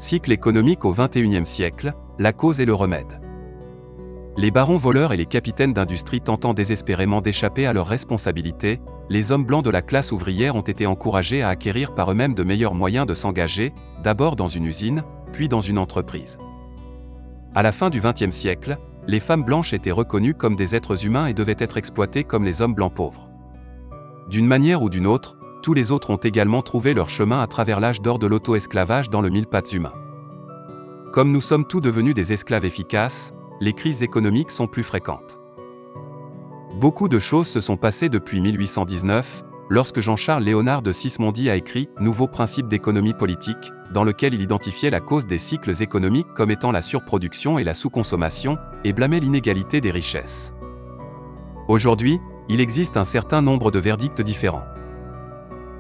Cycle économique au XXIe siècle, la cause et le remède. Les barons voleurs et les capitaines d'industrie tentant désespérément d'échapper à leurs responsabilités, les hommes blancs de la classe ouvrière ont été encouragés à acquérir par eux-mêmes de meilleurs moyens de s'engager, d'abord dans une usine, puis dans une entreprise. À la fin du XXe siècle, les femmes blanches étaient reconnues comme des êtres humains et devaient être exploitées comme les hommes blancs pauvres. D'une manière ou d'une autre, tous les autres ont également trouvé leur chemin à travers l'âge d'or de l'auto-esclavage dans le mille pattes humain. Comme nous sommes tous devenus des esclaves efficaces, les crises économiques sont plus fréquentes. Beaucoup de choses se sont passées depuis 1819, lorsque Jean-Charles Léonard de Sismondi a écrit « Nouveau principe d'économie politique », dans lequel il identifiait la cause des cycles économiques comme étant la surproduction et la sous-consommation, et blâmait l'inégalité des richesses. Aujourd'hui, il existe un certain nombre de verdicts différents.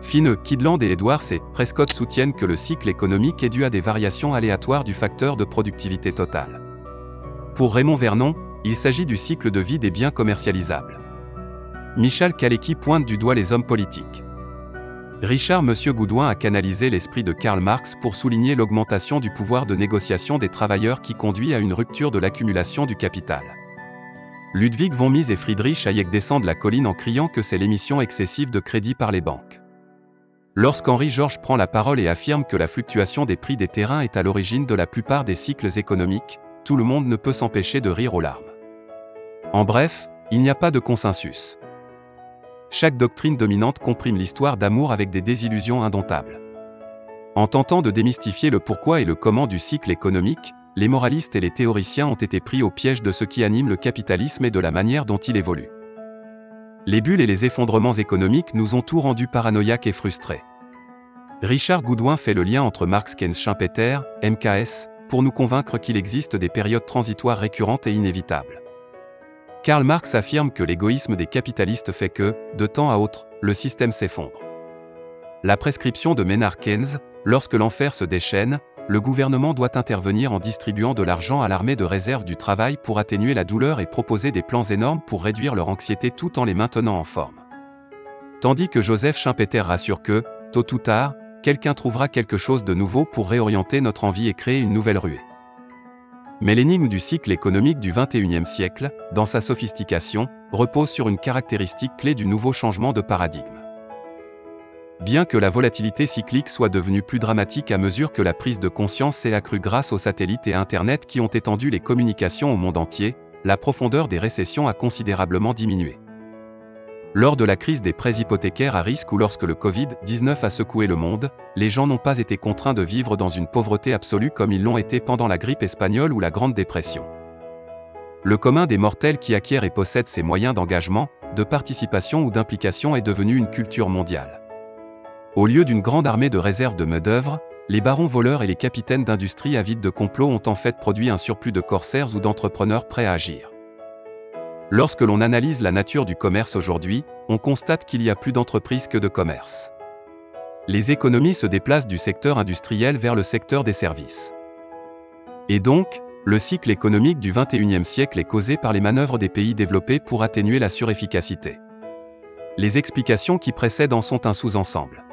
Fineux, Kydland et Edwards et Prescott soutiennent que le cycle économique est dû à des variations aléatoires du facteur de productivité totale. Pour Raymond Vernon, il s'agit du cycle de vie des biens commercialisables. Michal Kalecki pointe du doigt les hommes politiques. Richard Monsieur Goudouin a canalisé l'esprit de Karl Marx pour souligner l'augmentation du pouvoir de négociation des travailleurs qui conduit à une rupture de l'accumulation du capital. Ludwig von Mises et Friedrich Hayek descendent la colline en criant que c'est l'émission excessive de crédit par les banques. Lorsqu'Henri Georges prend la parole et affirme que la fluctuation des prix des terrains est à l'origine de la plupart des cycles économiques, tout le monde ne peut s'empêcher de rire aux larmes. En bref, il n'y a pas de consensus. Chaque doctrine dominante comprime l'histoire d'amour avec des désillusions indomptables. En tentant de démystifier le pourquoi et le comment du cycle économique, les moralistes et les théoriciens ont été pris au piège de ce qui anime le capitalisme et de la manière dont il évolue. Les bulles et les effondrements économiques nous ont tout rendus paranoïaques et frustrés. Richard Goudouin fait le lien entre Marx, Keynes, Schumpeter, MKS, pour nous convaincre qu'il existe des périodes transitoires récurrentes et inévitables. Karl Marx affirme que l'égoïsme des capitalistes fait que, de temps à autre, le système s'effondre. La prescription de Maynard Keynes, lorsque l'enfer se déchaîne, le gouvernement doit intervenir en distribuant de l'argent à l'armée de réserve du travail pour atténuer la douleur et proposer des plans énormes pour réduire leur anxiété tout en les maintenant en forme. Tandis que Joseph Schumpeter rassure que, tôt ou tard, quelqu'un trouvera quelque chose de nouveau pour réorienter notre envie et créer une nouvelle ruée. Mais l'énigme du cycle économique du XXIe siècle, dans sa sophistication, repose sur une caractéristique clé du nouveau changement de paradigme. Bien que la volatilité cyclique soit devenue plus dramatique à mesure que la prise de conscience s'est accrue grâce aux satellites et Internet qui ont étendu les communications au monde entier, la profondeur des récessions a considérablement diminué. Lors de la crise des prêts hypothécaires à risque ou lorsque le Covid-19 a secoué le monde, les gens n'ont pas été contraints de vivre dans une pauvreté absolue comme ils l'ont été pendant la grippe espagnole ou la Grande Dépression. Le commun des mortels qui acquiert et possède ces moyens d'engagement, de participation ou d'implication est devenu une culture mondiale. Au lieu d'une grande armée de réserve de main-d'œuvre, les barons voleurs et les capitaines d'industrie avides de complots ont en fait produit un surplus de corsaires ou d'entrepreneurs prêts à agir. Lorsque l'on analyse la nature du commerce aujourd'hui, on constate qu'il y a plus d'entreprises que de commerce. Les économies se déplacent du secteur industriel vers le secteur des services. Et donc, le cycle économique du XXIe siècle est causé par les manœuvres des pays développés pour atténuer la surefficacité. Les explications qui précèdent en sont un sous-ensemble.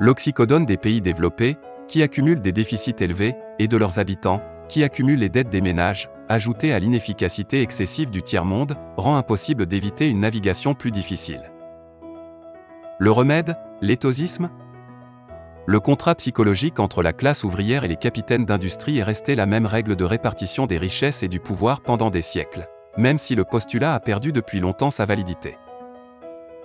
L'oxycodone des pays développés, qui accumulent des déficits élevés, et de leurs habitants, qui accumulent les dettes des ménages, ajoutée à l'inefficacité excessive du tiers-monde, rend impossible d'éviter une navigation plus difficile. Le remède, l'éthosisme ? Le contrat psychologique entre la classe ouvrière et les capitaines d'industrie est resté la même règle de répartition des richesses et du pouvoir pendant des siècles, même si le postulat a perdu depuis longtemps sa validité.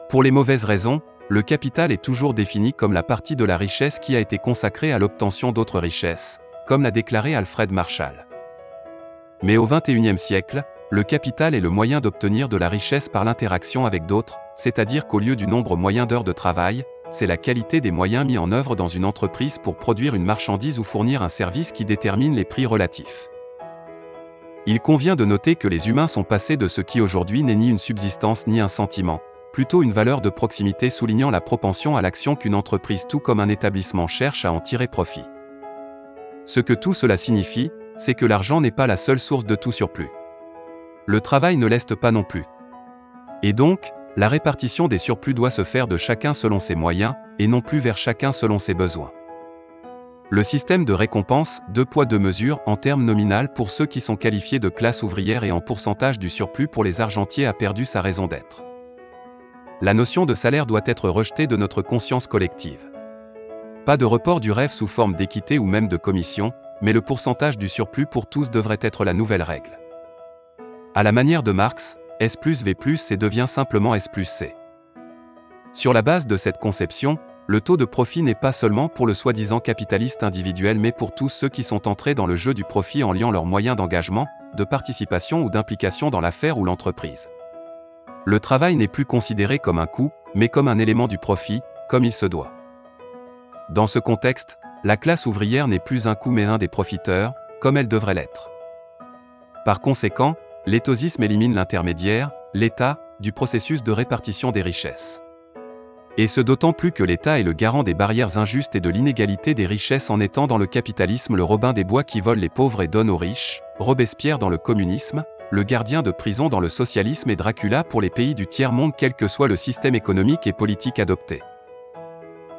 Pour les mauvaises raisons, le capital est toujours défini comme la partie de la richesse qui a été consacrée à l'obtention d'autres richesses, comme l'a déclaré Alfred Marshall. Mais au XXIe siècle, le capital est le moyen d'obtenir de la richesse par l'interaction avec d'autres, c'est-à-dire qu'au lieu du nombre moyen d'heures de travail, c'est la qualité des moyens mis en œuvre dans une entreprise pour produire une marchandise ou fournir un service qui détermine les prix relatifs. Il convient de noter que les humains sont passés de ce qui aujourd'hui n'est ni une subsistance ni un sentiment, plutôt une valeur de proximité soulignant la propension à l'action qu'une entreprise tout comme un établissement cherche à en tirer profit. Ce que tout cela signifie, c'est que l'argent n'est pas la seule source de tout surplus. Le travail ne l'est pas non plus. Et donc, la répartition des surplus doit se faire de chacun selon ses moyens, et non plus vers chacun selon ses besoins. Le système de récompense, 2 poids 2 mesures en termes nominal pour ceux qui sont qualifiés de classe ouvrière et en pourcentage du surplus pour les argentiers a perdu sa raison d'être. La notion de salaire doit être rejetée de notre conscience collective. Pas de report du rêve sous forme d'équité ou même de commission, mais le pourcentage du surplus pour tous devrait être la nouvelle règle. À la manière de Marx, S plus V plus C devient simplement S plus C. Sur la base de cette conception, le taux de profit n'est pas seulement pour le soi-disant capitaliste individuel mais pour tous ceux qui sont entrés dans le jeu du profit en liant leurs moyens d'engagement, de participation ou d'implication dans l'affaire ou l'entreprise. Le travail n'est plus considéré comme un coût, mais comme un élément du profit, comme il se doit. Dans ce contexte, la classe ouvrière n'est plus un coût mais un des profiteurs, comme elle devrait l'être. Par conséquent, l'étausisme élimine l'intermédiaire, l'État, du processus de répartition des richesses. Et ce d'autant plus que l'État est le garant des barrières injustes et de l'inégalité des richesses en étant dans le capitalisme le Robin des Bois qui vole les pauvres et donne aux riches, Robespierre dans le communisme, le gardien de prison dans le socialisme et Dracula pour les pays du tiers-monde quel que soit le système économique et politique adopté.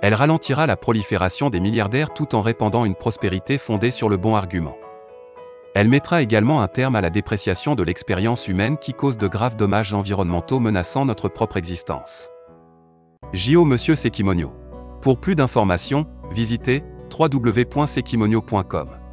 Elle ralentira la prolifération des milliardaires tout en répandant une prospérité fondée sur le bon argument. Elle mettra également un terme à la dépréciation de l'expérience humaine qui cause de graves dommages environnementaux menaçant notre propre existence. J.O. Monsieur Sekimonio. Pour plus d'informations, visitez www.sekimonio.com.